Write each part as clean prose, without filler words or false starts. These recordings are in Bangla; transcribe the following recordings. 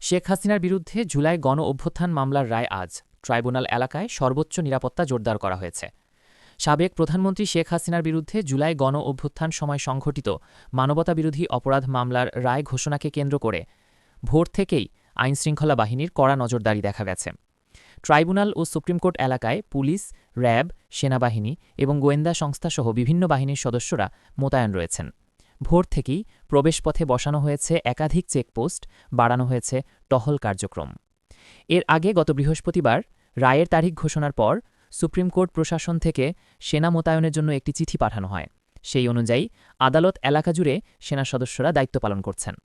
শেখ হাসিনার বিরুদ্ধে জুলাই গণ-অভ্যুত্থান মামলার রায় আজ ট্রাইব্যুনাল এলাকায় সর্বোচ্চ নিরাপত্তা জোরদার করা হয়েছে। সাবেক প্রধানমন্ত্রী শেখ হাসিনার বিরুদ্ধে জুলাই গণ-অভ্যুত্থান সময় সংঘটিত মানবতাবিরোধী অপরাধ মামলার রায় ঘোষণাকে কেন্দ্র করে ভোর থেকেই আইনশৃঙ্খলা বাহিনীর কড়া নজরদারি দেখা গেছে। ট্রাইব্যুনাল ও সুপ্রিম কোর্ট এলাকায় পুলিশ, র্যাব, সেনাবাহিনী এবং গোয়েন্দা সংস্থাসহ বিভিন্ন বাহিনীর সদস্যরা মোতায়েন রয়েছেন। ভোর থেকেই প্রবেশপথে বসানো হয়েছে একাধিক চেকপোস্ট, বাড়ানো হয়েছে টহল কার্যক্রম। এর আগে গত বৃহস্পতিবার রায়ের তারিখ ঘোষণার পর সুপ্রিম কোর্ট প্রশাসন থেকে সেনা মোতায়েনের জন্য একটি চিঠি পাঠানো হয়। সেই অনুযায়ী আদালত এলাকা জুড়ে সেনা সদস্যরা দায়িত্ব পালন করছেন।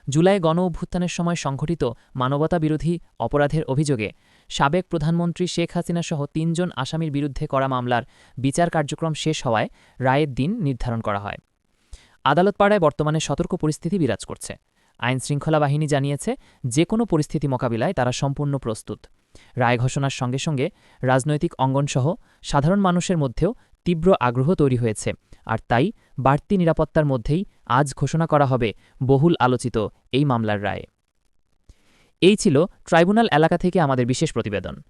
জুলাই গণ-অভ্যুত্থানের সময় সংঘটিত মানবতাবিরোধী অপরাধের অভিযোগে সাবেক প্রধানমন্ত্রী শেখ হাসিনাসহ ৩ জন আসামির বিরুদ্ধে করা মামলার বিচার কার্যক্রম শেষ হওয়ায় রায়ের দিন নির্ধারণ করা হয়। আদালতপাড়ায় বর্তমানে সতর্ক পরিস্থিতি বিরাজ করছে। আইনশৃঙ্খলা বাহিনী জানিয়েছে, যে কোনো পরিস্থিতি মোকাবিলায় তারা সম্পূর্ণ প্রস্তুত। রায় ঘোষণার সঙ্গে সঙ্গে রাজনৈতিক অঙ্গনসহ সাধারণ মানুষের মধ্যেও তীব্র আগ্রহ তৈরি হয়েছে, আর তাই বাড়তি নিরাপত্তার মধ্যেই আজ ঘোষণা করা হবে বহুল আলোচিত এই মামলার রায়। এই ছিল ট্রাইব্যুনাল এলাকা থেকে আমাদের বিশেষ প্রতিবেদন।